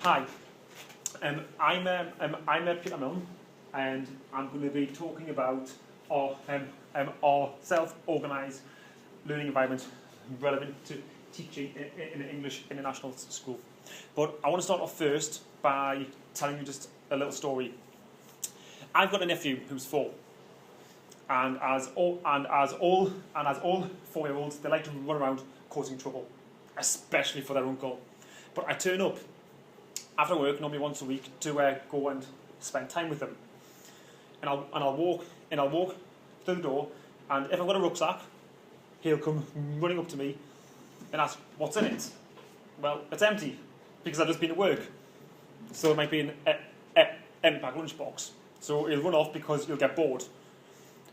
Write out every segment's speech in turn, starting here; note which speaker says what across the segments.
Speaker 1: Hi, I'm Peter Milne, and I'm going to be talking about our self-organised learning environment relevant to teaching in an English international school. But I want to start off first by telling you just a little story. I've got a nephew who's 4, and as all 4-year-olds, they like to run around causing trouble, especially for their uncle. But I turn up after work, normally once a week, to go and spend time with them. And I'll walk through the door, and if I've got a rucksack, he'll come running up to me and ask, "What's in it?" Well, it's empty, because I've just been at work. So it might be an empty packed lunchbox. So he'll run off because he'll get bored.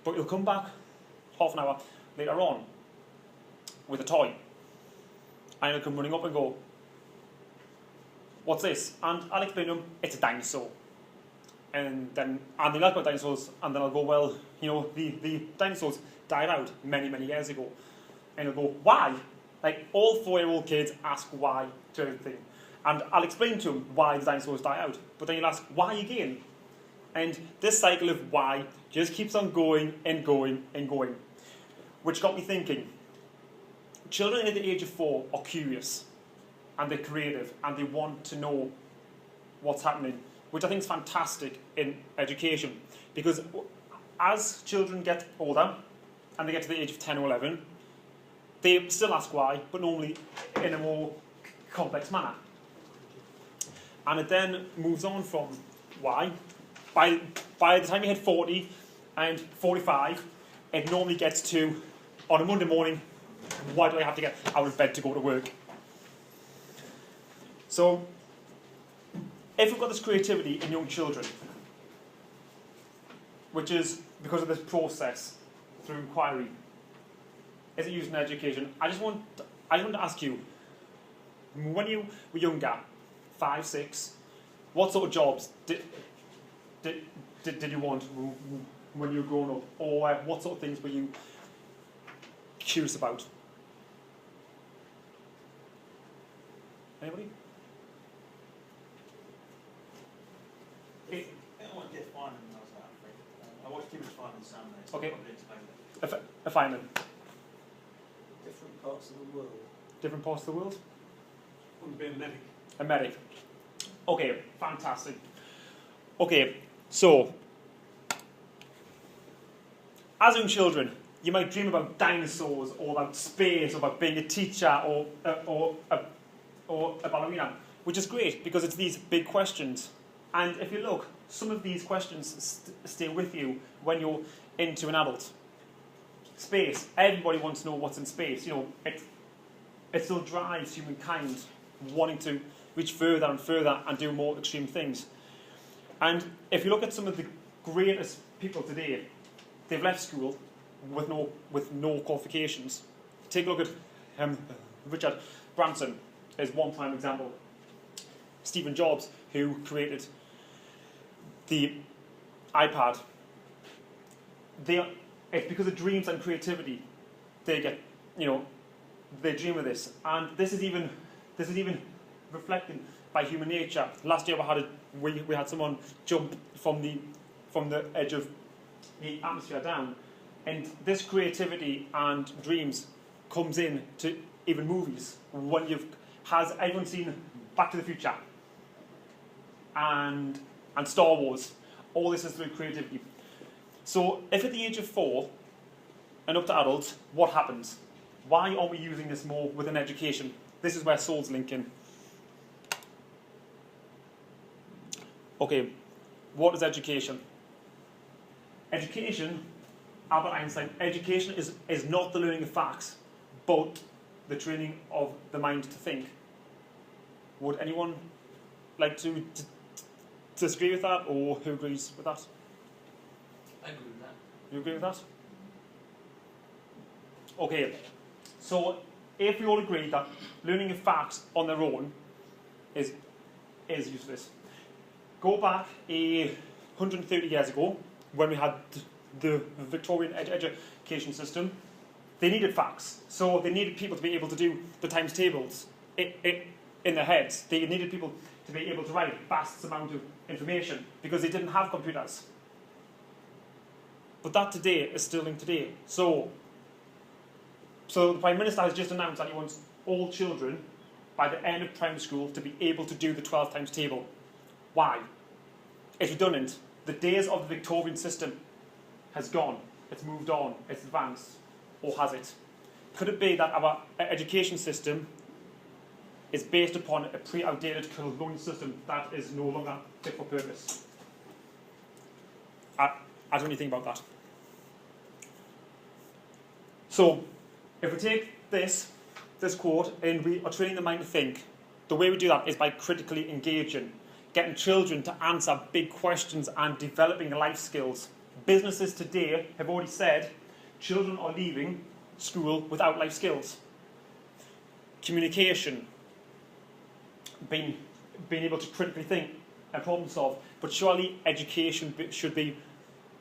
Speaker 1: But he'll come back half an hour later on with a toy. And he'll come running up and go, "What's this?" And I'll explain to him, it's a dinosaur. And they like about dinosaurs, and then I'll go, "Well, you know, the dinosaurs died out many, many years ago." And he'll go, "Why?" Like, all 4-year-old kids ask why to everything. And I'll explain to him why the dinosaurs die out. But then he'll ask, "Why again?" And this cycle of why just keeps on going and going and going. Which got me thinking, children at the age of 4 are curious, and they're creative, and they want to know what's happening, which I think is fantastic in education. Because as children get older, and they get to the age of 10 or 11, they still ask why, but normally in a more complex manner. And it then moves on from why. By the time you hit 40 and 45, it normally gets to, on a Monday morning, why do I have to get out of bed to go to work? So, if we've got this creativity in young children, which is because of this process through inquiry, is it used in education? I want to ask you, when you were younger, 5, 6, what sort of jobs did you want when you were growing up? Or what sort of things were you curious about? Anybody?
Speaker 2: I want to get fireman when I was about 3. I watched too much Fireman Sunday, so
Speaker 1: Okay.
Speaker 2: I probably explain it.
Speaker 1: A fireman.
Speaker 2: Different parts of the world.
Speaker 1: Different parts of the world?
Speaker 2: I want to be a medic.
Speaker 1: A medic. Okay, fantastic. Okay, so, as young children, you might dream about dinosaurs, or about space, or about being a teacher, or a ballerina, which is great, because it's these big questions. And if you look, some of these questions stay with you when you're into an adult. Space. Everybody wants to know what's in space. You know, it still drives humankind wanting to reach further and further and do more extreme things. And if you look at some of the greatest people today, they've left school with no qualifications. Take a look at Richard Branson is one prime example. Stephen Jobs, who created the iPad. It's because of dreams and creativity they dream of this. And this is even reflected by human nature. Last year we had someone jump from the edge of the atmosphere down, and this creativity and dreams comes in to even movies. Has everyone seen Back to the Future and Star Wars? All this is through creativity. So if at the age of 4 and up to adults, what happens? Why aren't we using this more within education? This is where souls link in. Okay, what is education? Education, Albert Einstein, education is not the learning of facts, but the training of the mind to think. Would anyone like to disagree with that, or who agrees with that?
Speaker 2: I agree with that.
Speaker 1: You agree with that? Okay, so if we all agree that learning of facts on their own is useless, go back 130 years ago when we had the Victorian education system. They needed facts, so they needed people to be able to do the times tables in their heads. They needed people to be able to write vast amount of information because they didn't have computers. But that today is still linked today. So the Prime Minister has just announced that he wants all children by the end of primary school to be able to do the 12 times table. Why? It's redundant. The days of the Victorian system has gone. It's moved on. It's advanced. Or has it? Could it be that our education system is based upon a pre-outdated colonial system that is no longer fit for purpose? I don't really think about that. So, if we take this quote and we are training the mind to think, the way we do that is by critically engaging, getting children to answer big questions and developing life skills. Businesses today have already said children are leaving school without life skills. Communication, being able to critically think and problem solve, but surely education should be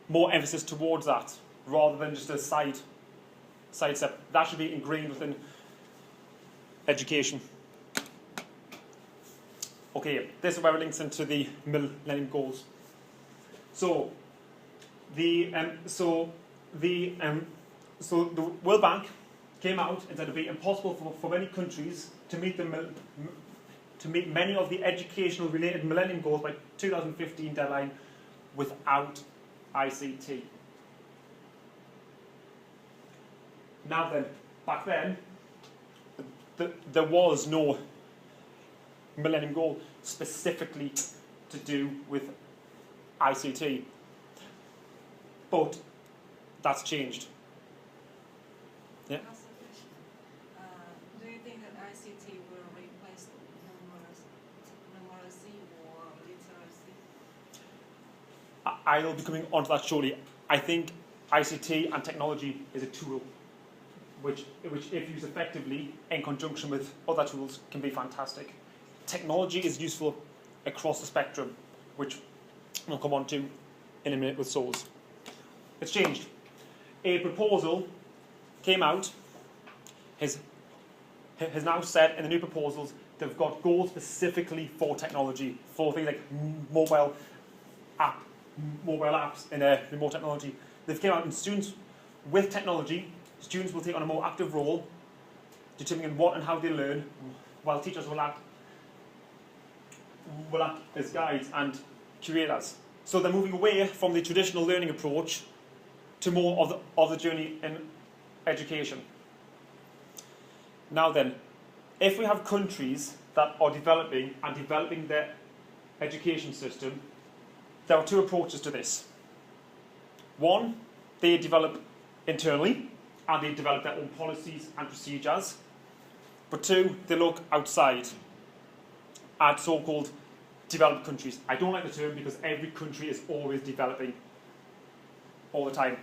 Speaker 1: more emphasis towards that rather than just a side step. That should be ingrained within education. Okay, this is where it links into the Millennium Goals. So the World Bank came out and said it would be impossible for many countries to meet many of the educational related Millennium Goals by 2015 deadline without ICT. Now then, back then, there was no Millennium Goal specifically to do with ICT. But that's changed. Yeah.
Speaker 3: Do you think that ICT will replace numeracy or literacy?
Speaker 1: I'll be coming on to that shortly. I think ICT and technology is a tool which if used effectively in conjunction with other tools can be fantastic. Technology is useful across the spectrum, which we'll come on to in a minute with souls. It's changed. A proposal came out, has now said in the new proposals they've got goals specifically for technology, for things like mobile apps and remote technology. They've came out, and students with technology, students will take on a more active role, determining what and how they learn, while teachers will act as guides and curators. So they're moving away from the traditional learning approach to more of the journey in education. Now then, if we have countries that are developing their education system, there are two approaches to this. One, they develop internally and they develop their own policies and procedures. But two, they look outside at so-called developed countries. I don't like the term because every country is always developing all the time.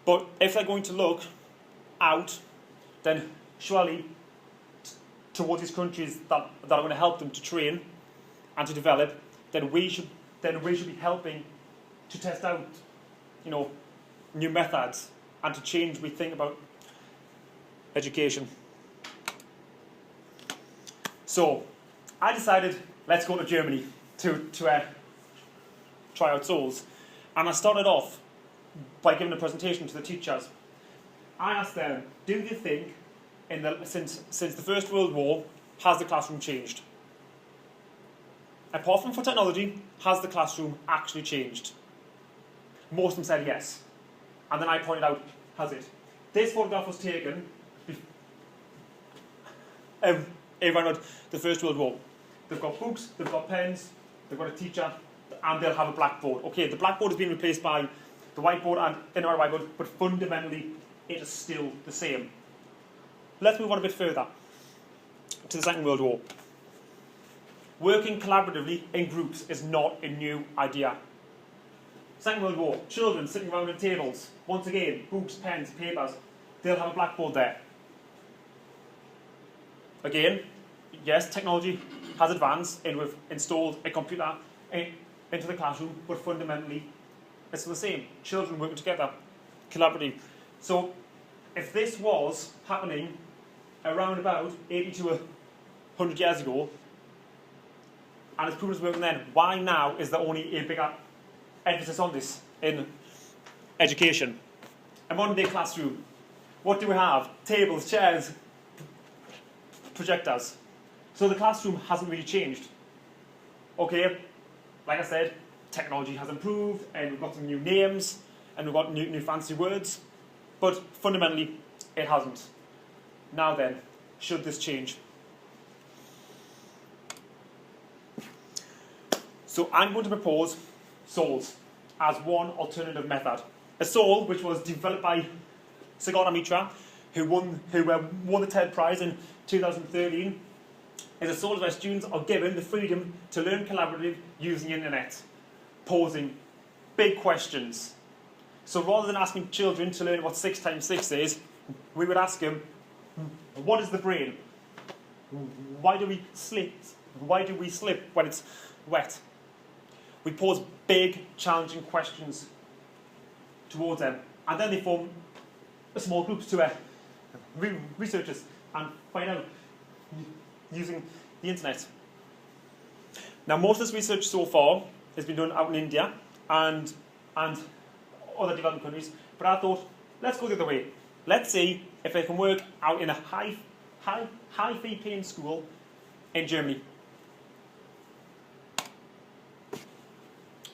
Speaker 1: But if they're going to look out, then surely towards these countries that are going to help them to train and to develop, then we should be helping to test out, new methods and to change we think about education. So I decided let's go to Germany to try out souls, and I started off by giving a presentation to the teachers. I asked them, do you think since the First World War has the classroom changed? Apart from for technology, has the classroom actually changed? Most of them said yes. And then I pointed out, has it? This photograph was taken around the First World War. They've got books, they've got pens, they've got a teacher, and they'll have a blackboard. Okay, the blackboard has been replaced by the whiteboard and another whiteboard, but fundamentally it is still the same. Let's move on a bit further to the Second World War. Working collaboratively in groups is not a new idea. Second World War, children sitting around at tables. Once again, books, pens, papers. They'll have a blackboard there. Again, yes, technology has advanced and we've installed a computer into the classroom, but fundamentally it's the same. Children working together, collaboratively. So if this was happening around about 80 to 100 years ago, and it's proven it's working then, why now is there only a bigger emphasis on this in education? A modern day classroom. What do we have? Tables, chairs, projectors. So the classroom hasn't really changed. Okay, like I said, technology has improved, and we've got some new names, and we've got new fancy words, but fundamentally, it hasn't. Now then, should this change? So I'm going to propose SOLs as one alternative method. A SOL, which was developed by Sigourney Mitra, who won the TED Prize in 2013, is a SOL where students are given the freedom to learn collaboratively using the internet, posing big questions. So rather than asking children to learn what 6 times 6 is, we would ask them, what is the brain? Why do we slip? Why do we slip when it's wet? We pose big, challenging questions towards them, and then they form small groups to researchers and find out using the internet. Now, most of this research so far has been done out in India and other developing countries, but I thought, let's go the other way. Let's see if it can work out in a high fee paying school in Germany.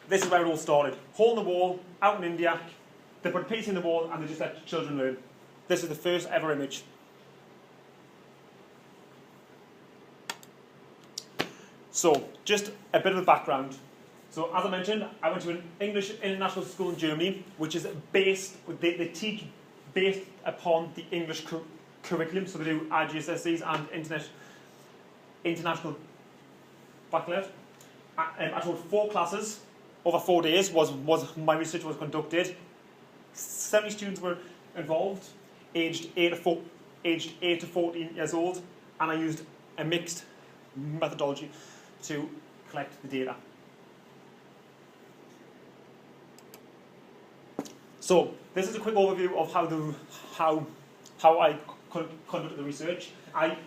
Speaker 1: This is where it all started. Hole in the wall, out in India. They put a piece in the wall and they just let children learn. This is the first ever image. So, just a bit of a background. So, as I mentioned, I went to an English international school in Germany, which is based, they teach based upon the English curriculum. So they do IGCSEs and international baccalaureate. I taught 4 classes over 4 days. Was my research was conducted. 70 students were involved, aged 8 to 14 years old, and I used a mixed methodology to collect the data. So this is a quick overview of how I conducted the research. I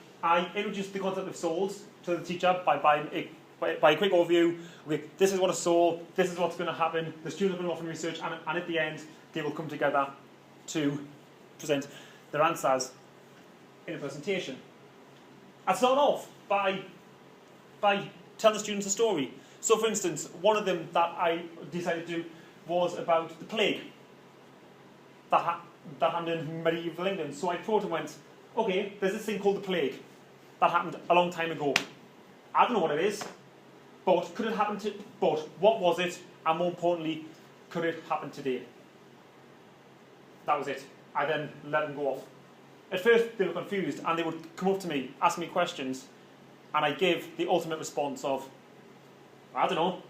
Speaker 1: introduced the concept of SOLs to the teacher by a quick overview. This is what a SOL, this is what's going to happen. The students are going to offer research, and at the end, they will come together to present their answers in a presentation. I start off by telling the students a story. So, for instance, one of them that I decided to do was about the plague that happened in medieval England. So I thought and went, okay, there's this thing called the plague that happened a long time ago. I don't know what it is, but could it happen to? But what was it? And more importantly, could it happen today? That was it. I then let them go off. At first, they were confused, and they would come up to me, ask me questions, and I give the ultimate response of, I don't know.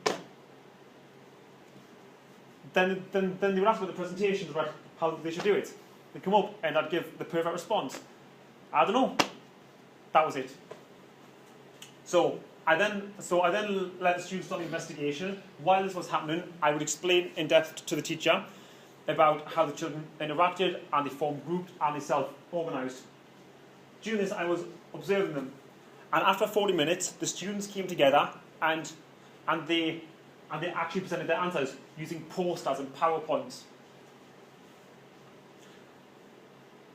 Speaker 1: Then they would ask about the presentations, about how they should do it. They'd come up, and I'd give the perfect response. I don't know. That was it. So I then let the students start the investigation. While this was happening, I would explain in depth to the teacher about how the children interacted, and they formed groups, and they self-organised. During this, I was observing them, and after 40 minutes, the students came together and they actually presented their answers using posters and PowerPoints.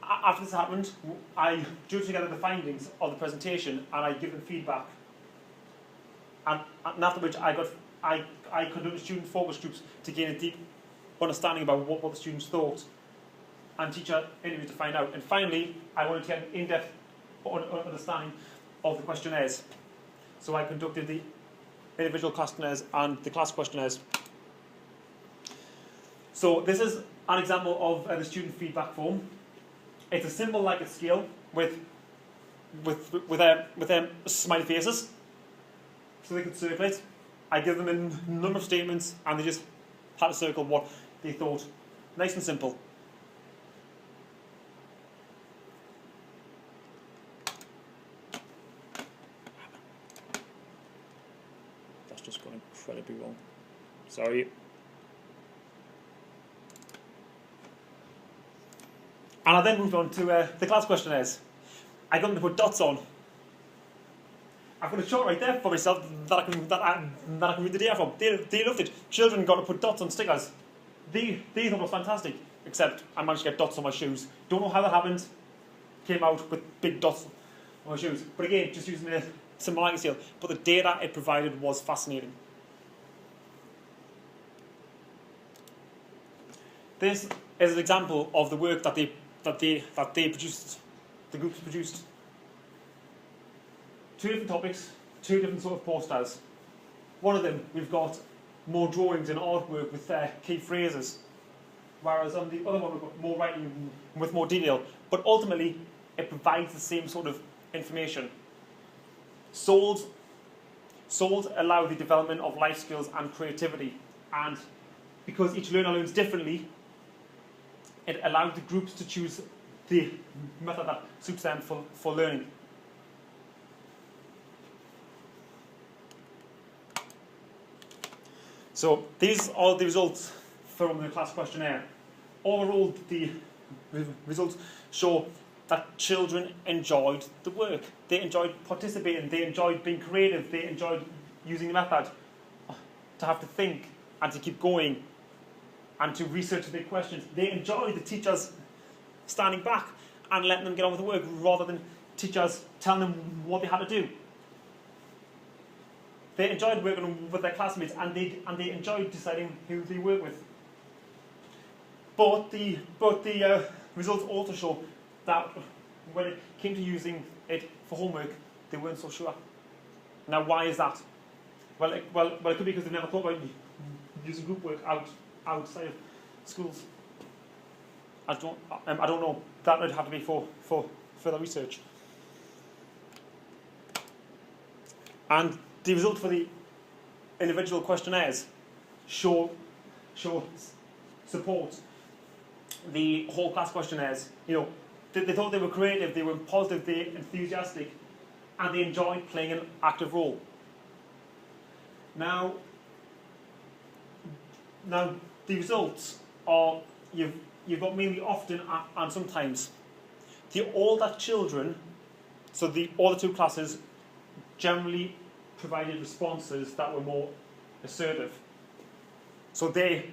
Speaker 1: After this happened, I drew together the findings of the presentation, and I give them feedback. And after which, I conducted student focus groups to gain a deep understanding about what the students thought, and teacher interviews to find out. And finally, I wanted to get an in-depth understanding of the questionnaires. So I conducted the individual questionnaires and the class questionnaires. So this is an example of the student feedback form. It's a symbol like a scale with smiley faces, so they could circle it. I give them a number of statements, and they just had to circle what they thought. Nice and simple. That's just gone incredibly wrong. Sorry. And I then moved on to the class questionnaires. I got them to put dots on. I've got a chart right there for myself that I can read the data from. They loved it. Children got to put dots on stickers. They thought it was fantastic. Except I managed to get dots on my shoes. Don't know how that happened. Came out with big dots on my shoes. But again, just using a similarity scale. But the data it provided was fascinating. This is an example of the work that they produced. The groups produced. 2 different topics, 2 different sort of posters. One of them, we've got more drawings and artwork with key phrases, whereas on the other one we've got more writing with more detail. But ultimately, it provides the same sort of information. Souls allow the development of life skills and creativity, and because each learner learns differently, it allowed the groups to choose the method that suits them for learning. So these are the results from the class questionnaire. Overall, the results show that children enjoyed the work. They enjoyed participating, they enjoyed being creative, they enjoyed using the method to have to think and to keep going and to research the big questions. They enjoyed the teachers standing back and letting them get on with the work rather than teachers telling them what they had to do. They enjoyed working with their classmates and they enjoyed deciding who they work with. But the results also show that when it came to using it for homework, they weren't so sure. Now, why is that? Well, it could be because they've never thought about using group work outside of schools. I don't know. That would have to be for further research. And the result for the individual questionnaires support the whole class questionnaires. They thought they were creative, they were positive, they were enthusiastic, and they enjoyed playing an active role. Now the results are you've got mainly often and sometimes. The older children, so the older 2 classes, generally provided responses that were more assertive. So they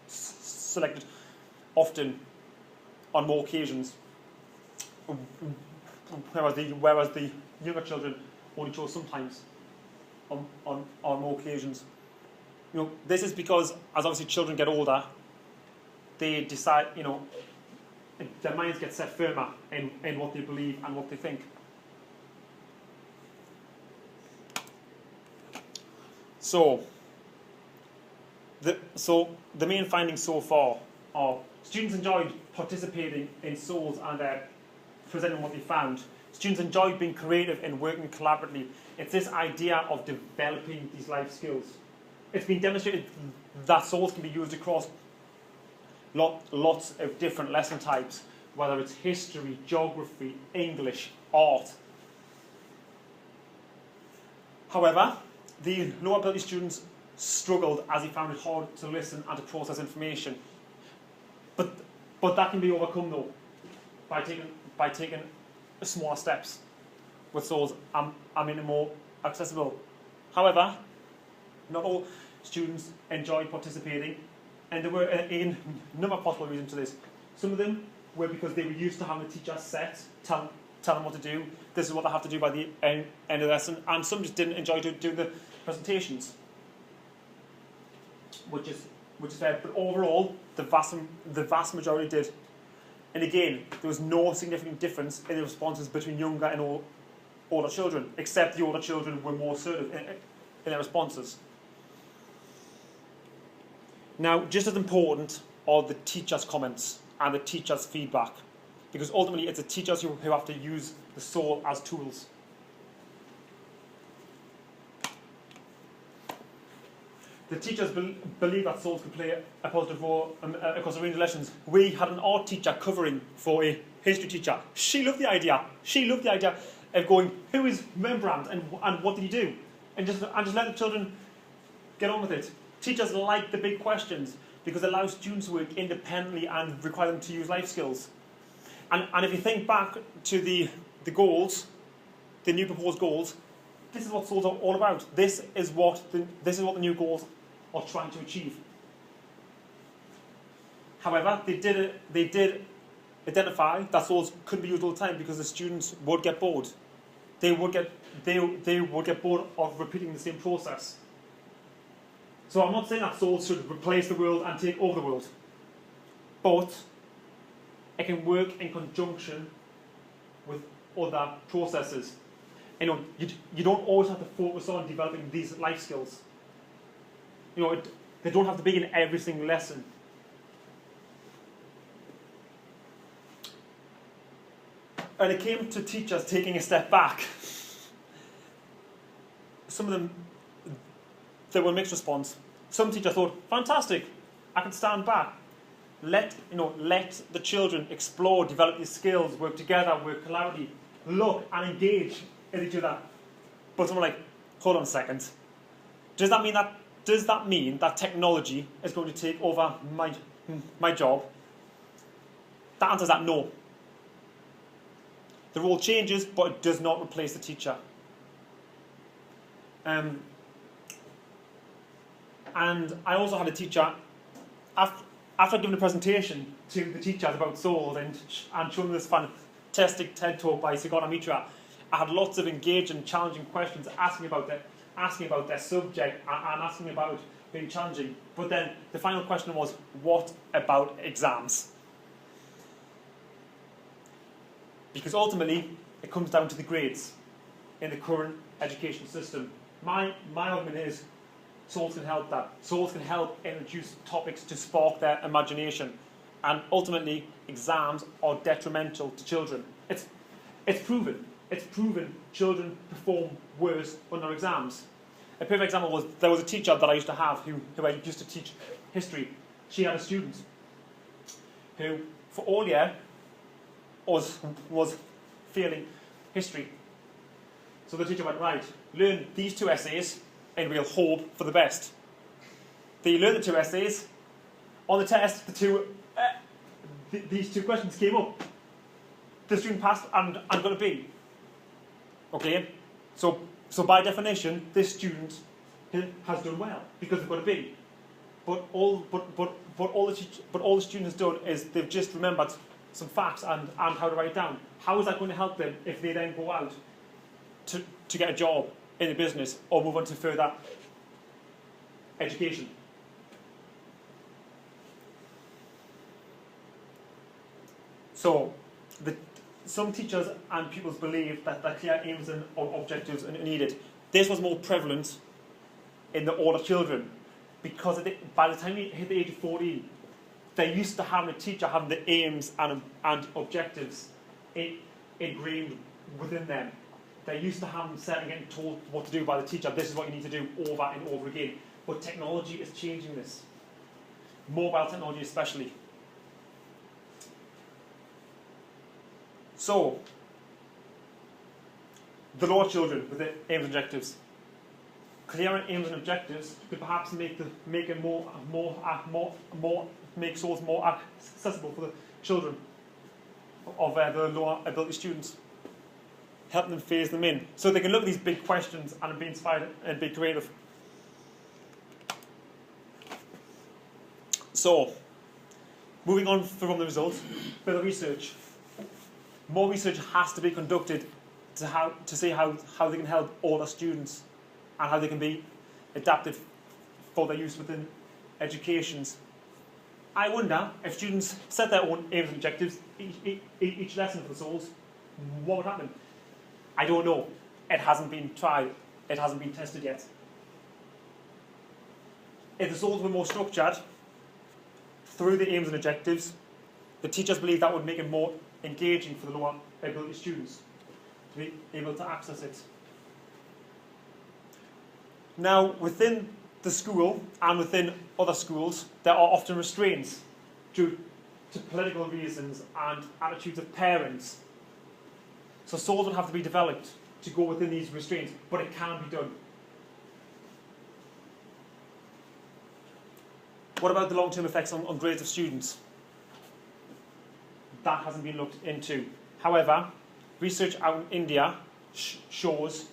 Speaker 1: selected often on more occasions, whereas the younger children only chose sometimes on more occasions. This is because as obviously children get older, they decide, their minds get set firmer in what they believe and what they think. So the main findings so far are students enjoyed participating in SOLs and presenting what they found. Students enjoyed being creative and working collaboratively. It's this idea of developing these life skills. It's been demonstrated that SOLs can be used across lots of different lesson types, whether it's history, geography, English, art. However, the lower ability students struggled as they found it hard to listen and to process information. But that can be overcome though by taking smaller steps with SOLs and making it more accessible. However, not all students enjoyed participating, and there were a number of possible reasons to this. Some of them were because they were used to having a teacher tell them what to do. This is what they have to do by the end of the lesson, and some just didn't enjoy doing the presentations, which is fair. But overall, the vast majority did. And again, there was no significant difference in the responses between younger and older children, except the older children were more assertive in their responses. Now, just as important are the teachers' comments and the teachers' feedback, because ultimately it's the teachers who have to use the SOL as tools. The teachers believe that SOLs could play a positive role across a range of lessons. We had an art teacher covering for a history teacher. She loved the idea. She loved the idea of going, who is Rembrandt and what did he do? And just let the children get on with it. Teachers like the big questions because it allows students to work independently and require them to use life skills. And if you think back to the goals, the new proposed goals, this is what SOLs are all about. This is what the new goals are trying to achieve. However, they did identify that SOLs couldn't be used all the time because the students would get bored. They would get bored of repeating the same process. So I'm not saying that SOLs should replace the world and take over the world, but it can work in conjunction with other processes. You know, you don't always have to focus on developing these life skills. You know, they don't have to be in every single lesson. And it came to teachers taking a step back. Some of them, there were mixed response. Some teachers thought, fantastic, I can stand back. Let the children explore, develop these skills, work together, work collaboratively, look and engage with each other. But some were like, hold on a second. Does that mean that technology is going to take over my job? The answer is that no. The role changes, but it does not replace the teacher. And I also had a teacher, after I'd given a presentation to the teachers about SOLs and shown this fantastic TED talk by Sigona Mitra, I had lots of engaging, challenging questions asking about their subject and asking about being challenging. But then the final question was, what about exams? Because ultimately, it comes down to the grades in the current education system. My argument is SOLs can help that. SOLs can help introduce topics to spark their imagination. And ultimately, exams are detrimental to children. It's proven. It's proven children perform worse under exams. A perfect example was, there was a teacher that I used to have who I used to teach history. She had a student who, for all year, was failing history. So the teacher went, right, learn these 2 essays and we'll hope for the best. They learned the 2 essays. On the test, these 2 questions came up. The student passed and got a B. Okay, so by definition, this student has done well because they've got a B. But all the student has done is they've just remembered some facts and how to write it down. How is that going to help them if they then go out to get a job in a business or move on to further education? So, some teachers and pupils believe that clear aims and objectives are needed. This was more prevalent in the older children because by the time they hit the age of 14, they're used to having a teacher having the aims and objectives ingrained within them. They're used to having set and getting told what to do by the teacher. This is what you need to do over and over again. But technology is changing this. Mobile technology especially. So, the lower children with the aims and objectives. Clearer aims and objectives could perhaps make SOLs more accessible for the children of the lower ability students. Help them phase them in. So they can look at these big questions and be inspired and be creative. So, moving on from the results, further research. More research has to be conducted to see how they can help all the students and how they can be adapted for their use within educations. I wonder if students set their own aims and objectives each lesson for the SOLs, what would happen? I don't know. It hasn't been tried. It hasn't been tested yet. If the SOLs were more structured through the aims and objectives, the teachers believe that would make it more engaging for the lower ability students to be able to access it. Now, within the school and within other schools, there are often restraints due to political reasons and attitudes of parents. So SOLs would have to be developed to go within these restraints, but it can be done. What about the long-term effects on grades of students? That hasn't been looked into. However, research out in India shows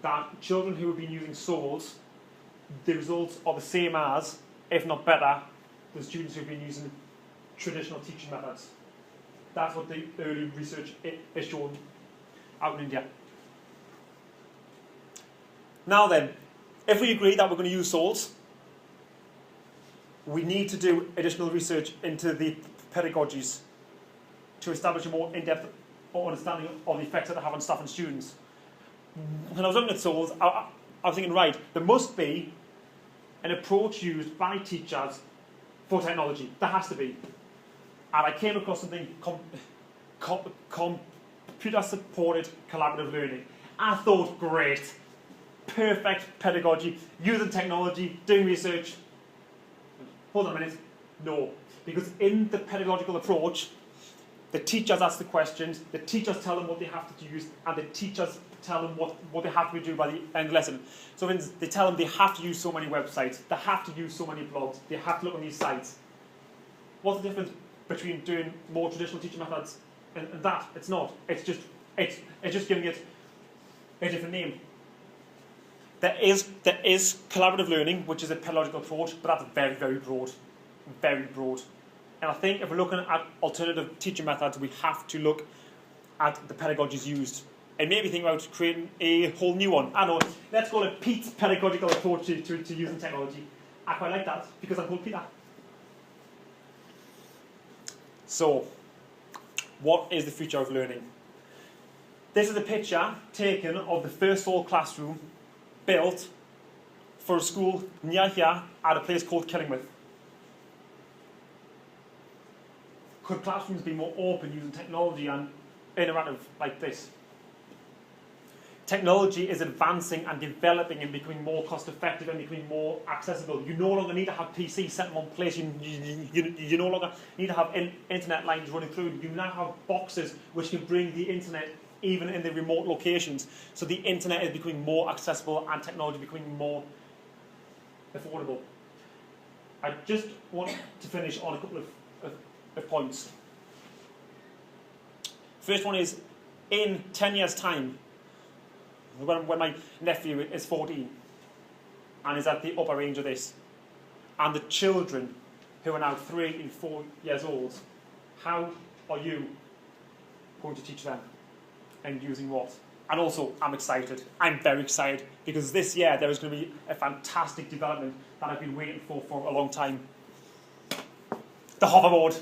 Speaker 1: that children who have been using SOLs, the results are the same as, if not better, the students who have been using traditional teaching methods. That's what the early research is shown out in India. Now then, if we agree that we're going to use SOLs, we need to do additional research into the pedagogies to establish a more in-depth understanding of the effects that they have on staff and students. When I was looking at SOLs, I was thinking, right, there must be an approach used by teachers for technology. There has to be. And I came across something computer-supported collaborative learning. I thought, great, perfect pedagogy, using technology, doing research. Hold on a minute. No. Because in the pedagogical approach, the teachers ask the questions, the teachers tell them what they have to use, and the teachers tell them what they have to do by the end of the lesson. So for instance, they tell them they have to use so many websites, they have to use so many blogs, they have to look on these sites. What's the difference between doing more traditional teaching methods and that? It's not. It's just giving it a different name. There is collaborative learning, which is a pedagogical approach, but that's very, very broad. Very broad. And I think if we're looking at alternative teaching methods, we have to look at the pedagogies used. And maybe think about creating a whole new one. I know, let's call it Pete's pedagogical approach to using technology. I quite like that, because I'm called Peter. So, what is the future of learning? This is a picture taken of the first full classroom built for a school near here at a place called Killingworth. Could classrooms be more open using technology and interactive like this? Technology is advancing and developing and becoming more cost effective and becoming more accessible. You no longer need to have PCs set in one place. You no longer need to have internet lines running through. You now have boxes which can bring the internet even in the remote locations. So the internet is becoming more accessible and technology becoming more affordable. I just want to finish on a couple of points. First one is, in 10 years' time, when my nephew is 14 and is at the upper range of this, and the children who are now 3 and 4 years old, how are you going to teach them and using what? And also, I'm excited. I'm very excited, because this year there is going to be a fantastic development that I've been waiting for a long time. The hoverboard.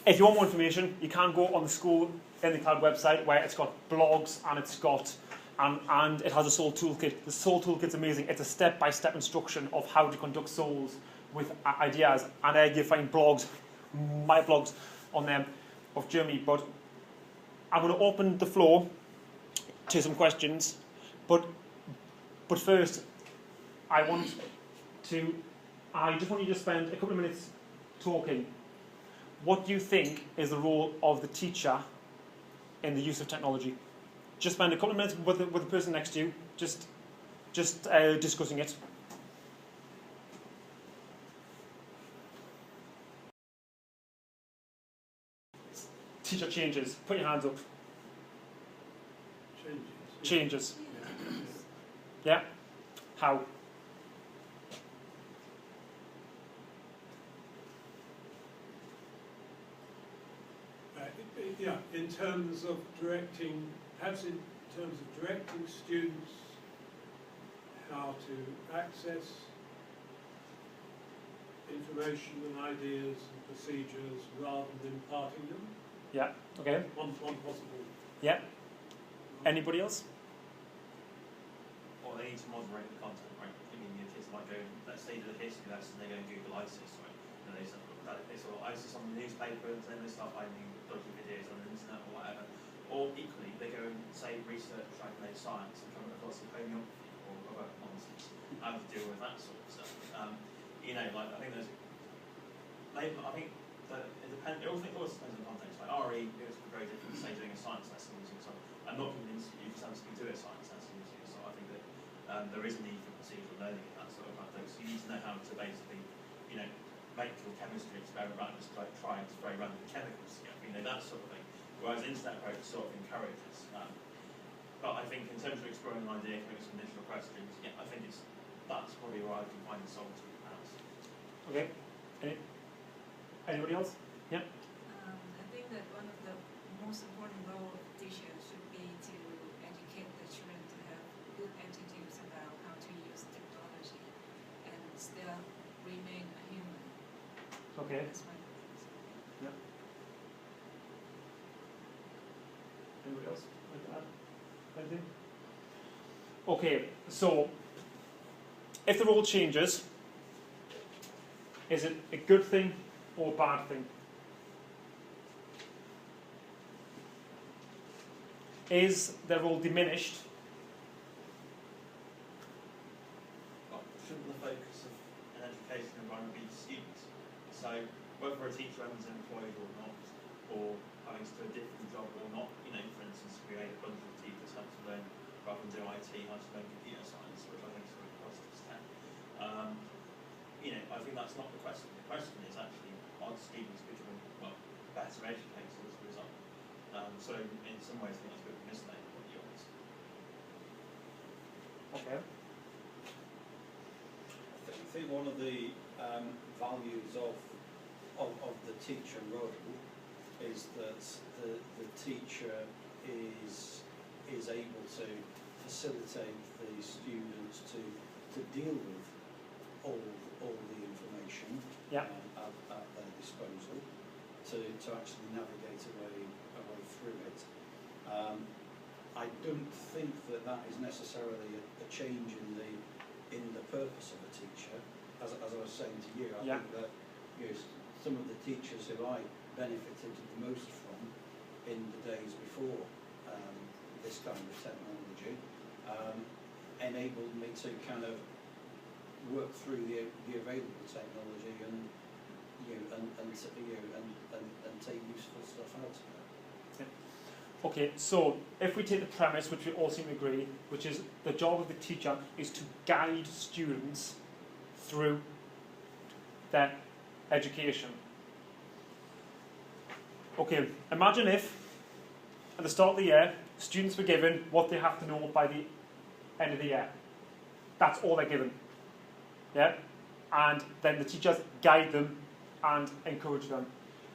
Speaker 1: If you want more information, you can go on the School in the Cloud website, where it's got blogs and it's got and it has a SOL toolkit. The SOL toolkit's amazing. It's a step-by-step instruction of how to conduct SOLs with ideas, and there you find blogs, my blogs on them of Germany. But I'm going to open the floor to some questions. But first, I just want you to spend a couple of minutes talking. What do you think is the role of the teacher in the use of technology? Just spend a couple of minutes with the person next to you, just discussing it. Teacher changes. Put your hands up. Changes. Yeah? How?
Speaker 4: Yeah, in terms of directing, perhaps in terms of directing students how to access information and ideas and procedures rather than imparting them.
Speaker 1: Yeah, okay.
Speaker 4: One possible.
Speaker 1: Yeah. Anybody else?
Speaker 2: Well, they need to moderate the content, right? I mean, your kids might go, let's say, to the history lesson, they go and Google ISIS, right? And they saw ISIS on the newspaper, and then they start finding dodgy videos on the internet or whatever. Or equally, they go and say research, calculate science, and come across the homeopathy or other nonsense. How to deal with that sort of stuff. I think there's. I think that it depends. It also depends on the context. Like RE, it's very different to say doing a science lesson using something. I'm not convinced you can do a science lesson using it. So I think that there is a need for procedural learning in that sort of context. So you need to know how to basically, make your chemistry experiment rather than just like trying to very random chemicals together, you know, that sort of thing. Whereas internet approach sort of encourages. But I think in terms of exploring an idea, coming some initial questions, yeah, I think that's probably where I can find the solve to the house.
Speaker 1: Okay. Anybody else? Yeah.
Speaker 3: I think that one of the most important role of teachers should be to educate the children to have good attitudes about how to use technology and still remain a human.
Speaker 1: Okay.
Speaker 3: That's my
Speaker 1: Yeah. Anybody else like to add anything? Okay, so if the role changes, is it a good thing or a bad thing? Is their role diminished?
Speaker 2: Well, shouldn't the focus of an education environment be students? So whether a teacher ends employed or not, or having to do a different job or not, you know, for instance, create a bunch of teachers how to learn, rather than do IT, how to learn computer science, which I think is a really positive step. You know, I think that's not the question. The question is actually, are the students becoming, well, better educated as a result? So in some ways, I think that's a bit of a misleading what you asked.
Speaker 1: Okay.
Speaker 5: I think one of the values of the teacher role is that the teacher is able to facilitate the students to deal with all the information
Speaker 1: Yeah.
Speaker 5: at their disposal, to actually navigate a way through it. I don't think that is necessarily a change in the purpose of a teacher. As I was saying to you, I
Speaker 1: Yeah.
Speaker 5: think that, you know, some of the teachers who I benefited the most from in the days before this kind of technology enabled me to kind of work through the available technology and take useful stuff out of it.
Speaker 1: Okay, so if we take the premise, which we all seem to agree, which is the job of the teacher is to guide students through their education. Okay, imagine if at the start of the year, students were given what they have to know by the end of the year. That's all they're given. Yeah? And then the teachers guide them and encourage them.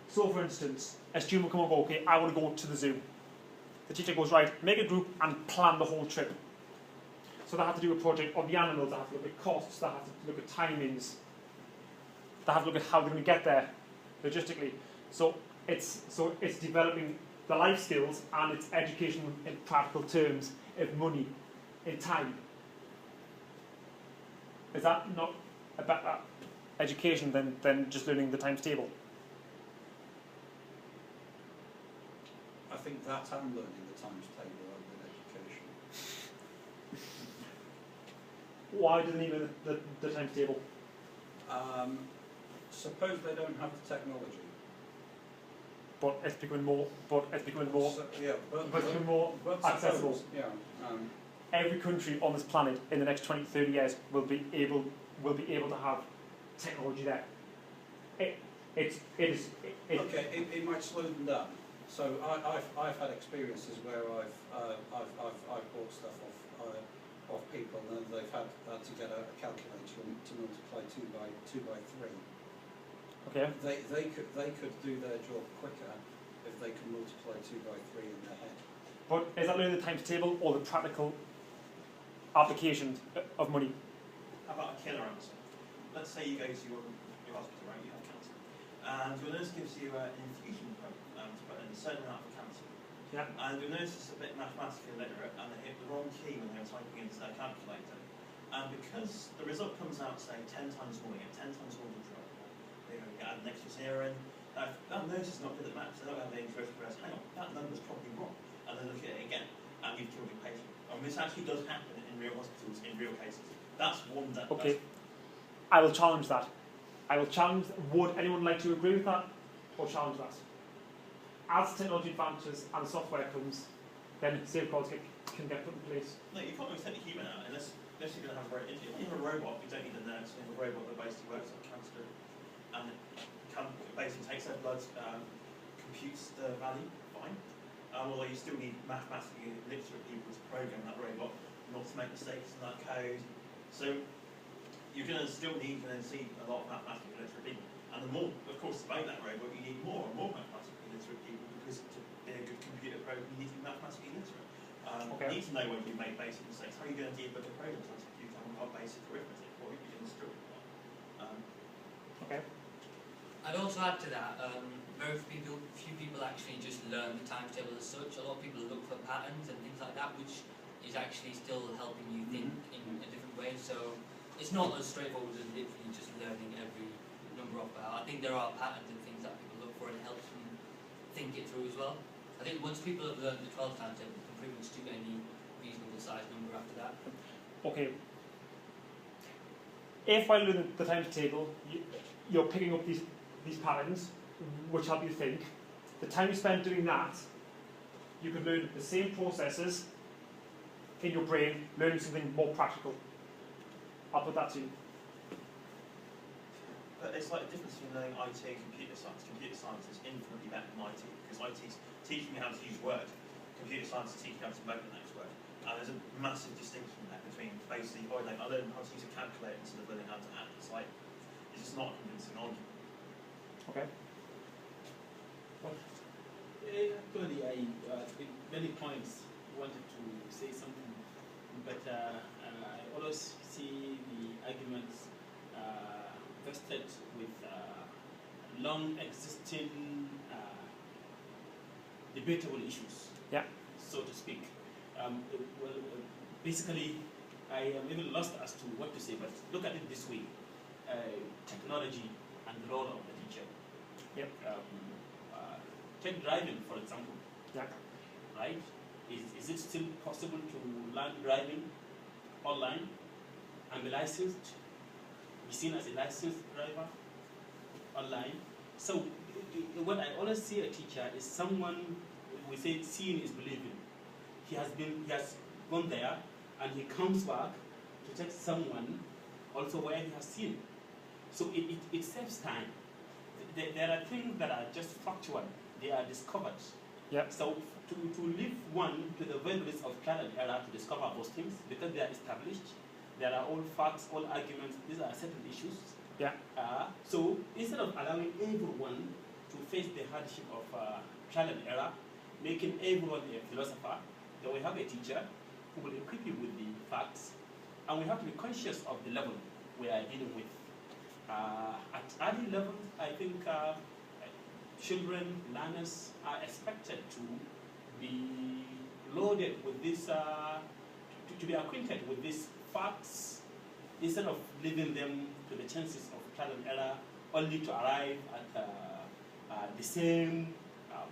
Speaker 1: So for instance, a student will come and go, okay, I want to go to the zoo. The teacher goes, right, make a group and plan the whole trip. So they have to do a project on the animals, they have to look at costs, they have to look at timings, they have to look at how they're going to get there logistically. So it's developing the life skills and it's education in practical terms, of money, in time. Is that not a better education than just learning the times table?
Speaker 5: I think that and learning the times table are good education.
Speaker 1: Why do they need the times table?
Speaker 5: Suppose they don't have the technology.
Speaker 1: But it's becoming more.
Speaker 5: So, yeah,
Speaker 1: but it's becoming more accessible.
Speaker 5: Suppose, yeah.
Speaker 1: Every country on this planet in the next 20, 30 years will be able to have technology there.
Speaker 5: It might slow them down. So I've had experiences where I've bought stuff off people and they've had to get a calculator to multiply 2 by 3.
Speaker 1: Okay.
Speaker 5: They could do their job quicker if they could multiply 2 by 3 in their head.
Speaker 1: But is that learning the times table or the practical application of money?
Speaker 2: How about a killer answer? Let's say you go to your hospital, right? You have cancer, and your nurse gives you an infusion pump to put in a certain amount of cancer.
Speaker 1: Yeah.
Speaker 2: And your nurse is a bit mathematically illiterate, and they hit the wrong key when they were typing into their calculator. And because the result comes out, say, 10 times more, you get 10 times more the drug. You add an extra 0 in. That nurse is not good at maths. They don't have the intuition for us. Hang on, that number's probably wrong. And then look at it again, and you've killed your patient. And this actually does happen in real hospitals, in real cases. That's one that.
Speaker 1: Okay. I will challenge that. Would anyone like to agree with that or challenge that? As technology advances and software comes, then safeguards can get put in place.
Speaker 2: No, you can't always take the human out unless you're going to have a robot. If you have a robot, you don't need a nurse. You have a robot that basically works on cancer and it basically takes their blood, computes the value, fine. Although you still need mathematically literate people to program that robot, not to make mistakes in that code. So you're going to still need and see a lot of mathematically literate people. And the more, of course, to make that robot, you need more and more mathematically literate people, because to be a good computer program, you need to be mathematically literate. You need to know when you've made basic mistakes. How are you going to debug a program if you haven't got basic arithmetic, or you can struggle with that?
Speaker 1: Okay.
Speaker 6: I'd also add to that, very few people actually just learn the timetable as such. A lot of people look for patterns and things like that, which is actually still helping you think in a different way. So it's not as straightforward as literally just learning every number off by heart. I think there are patterns and things that people look for, and it helps them think it through as well. I think once people have learned the 12 timetable, they can pretty much do any reasonable sized number after that.
Speaker 1: Okay. If while doing the timetable, you're picking up these patterns, which help you think, the time you spend doing that, you could learn the same processes in your brain, learning something more practical. I'll put that to you.
Speaker 2: But it's like the difference between learning IT and computer science. Computer science is infinitely better than IT, because IT is teaching you how to use Word. Computer science is teaching you how to make the next word. And there's a massive distinction there between basically, I learned how to use a calculator instead of learning how to add. It's like, it's just not a convincing argument.
Speaker 1: Okay.
Speaker 7: Actually, I in many points wanted to say something, but I always see the arguments vested with long existing debatable issues,
Speaker 1: yeah,
Speaker 7: so to speak. Basically, I am even lost as to what to say, but look at it this way. Technology and the role of the teacher.
Speaker 1: Yep.
Speaker 7: Take driving, for example.
Speaker 1: Yeah.
Speaker 7: Right? Is it still possible to learn driving online and be licensed, be seen as a licensed driver online? So what I always see a teacher is someone, we say seeing is believing. He has gone there, and he comes back to take someone also where he has seen. So it saves time. There are things that are just factual. They are discovered.
Speaker 1: Yep.
Speaker 7: So to leave one to the very risk of trial and error to discover those things, because they are established, there are all facts, all arguments, these are certain issues.
Speaker 1: Yeah.
Speaker 7: So instead of allowing everyone to face the hardship of trial and error, making everyone a philosopher, then we have a teacher who will equip you with the facts, and we have to be conscious of the level we are dealing with. At early levels, I think children, learners are expected to be loaded with this, to be acquainted with these facts, instead of leaving them to the chances of trial and error, only to arrive at the same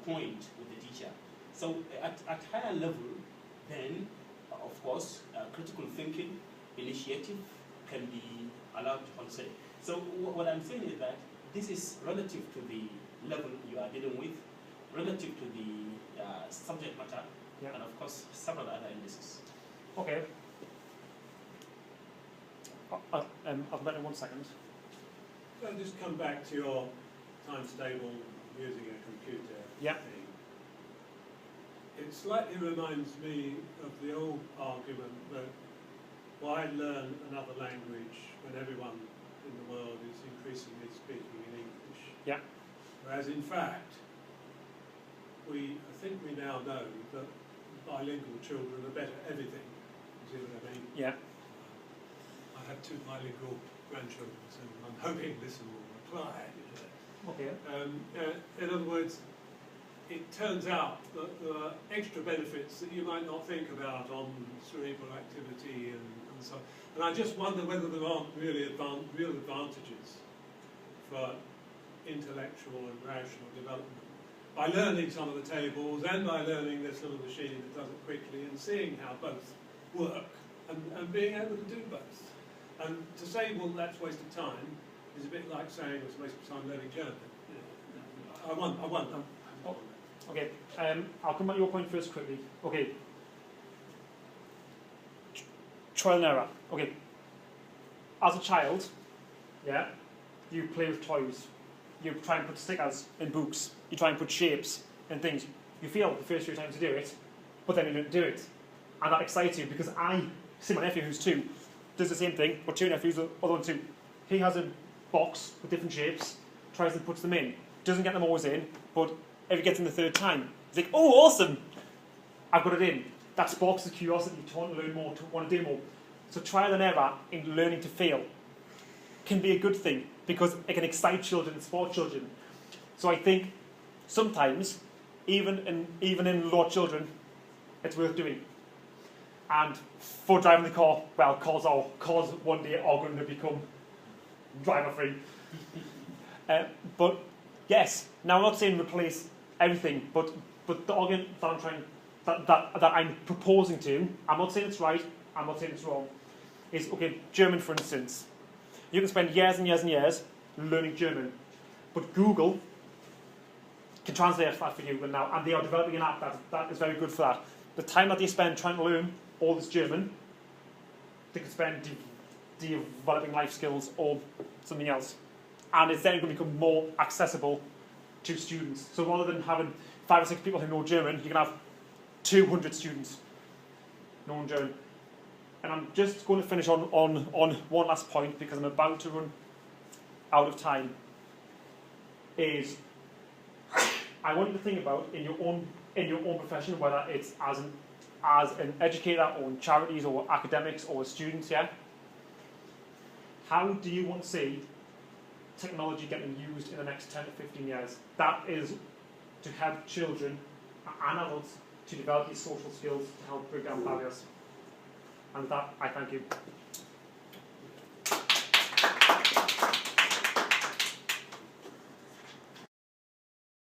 Speaker 7: point with the teacher. So at higher level, then, of course, critical thinking, initiative can be allowed to also. So what I'm saying is that this is relative to the level you are dealing with, relative to the subject matter,
Speaker 1: yeah,
Speaker 7: and of course several other indices.
Speaker 1: Okay. I'll bet in 1 second.
Speaker 4: So I'll just come back to your times table using a computer thing. It slightly reminds me of the old argument that why learn another language when everyone in the world is increasingly speaking in English?
Speaker 1: Yeah.
Speaker 4: Whereas in fact, I think we now know that bilingual children are better at everything. You see what I mean?
Speaker 1: Yeah.
Speaker 4: I have 2 bilingual grandchildren, so I'm hoping this will apply.
Speaker 1: Okay.
Speaker 4: In other words, it turns out that there are extra benefits that you might not think about on cerebral activity and so on. And I just wonder whether there aren't really real advantages for intellectual and rational development by learning some of the tables and by learning this little machine that does it quickly and seeing how both work and being able to do both. And to say, well, that's a waste of time is a bit like saying it's a waste of time learning German. I wonder.
Speaker 1: Okay, I'll come back to your point first quickly. Okay. Trial and error. Okay. As a child, yeah, you play with toys, you try and put stickers in books, you try and put shapes in things. You fail the first few times to do it, but then you don't do it. And that excites you, because I see my nephew who's 2, does the same thing, but 2 nephews, the other one 2. He has a box with different shapes, tries and puts them in, doesn't get them always in, but if he gets in the 3rd time, he's like, oh, awesome, I've got it in. That sparks the curiosity to want to learn more, to want to do more. So trial and error in learning to fail can be a good thing, because it can excite children and spark children. So I think sometimes, even in low children, it's worth doing. And for driving the car, well, cars one day are going to become driver-free. But yes, now I'm not saying replace everything, but the argument that I'm proposing to, I'm not saying it's right, I'm not saying it's wrong, is, okay, German for instance. You can spend years and years and years learning German, but Google can translate that for you now, and they are developing an app that is very good for that. The time that they spend trying to learn all this German, they could spend developing life skills or something else. And it's then going to become more accessible to students. So rather than having 5 or 6 people who know German, you can have 200 students knowing German. And I'm just going to finish on one last point, because I'm about to run out of time. Is I want you to think about in your own profession, whether it's as an educator or in charities or academics or students, yeah? How do you want to see technology getting used in the next 10 to 15 years? That is to help children and adults to develop these social skills to help break down barriers. And with that, I thank you.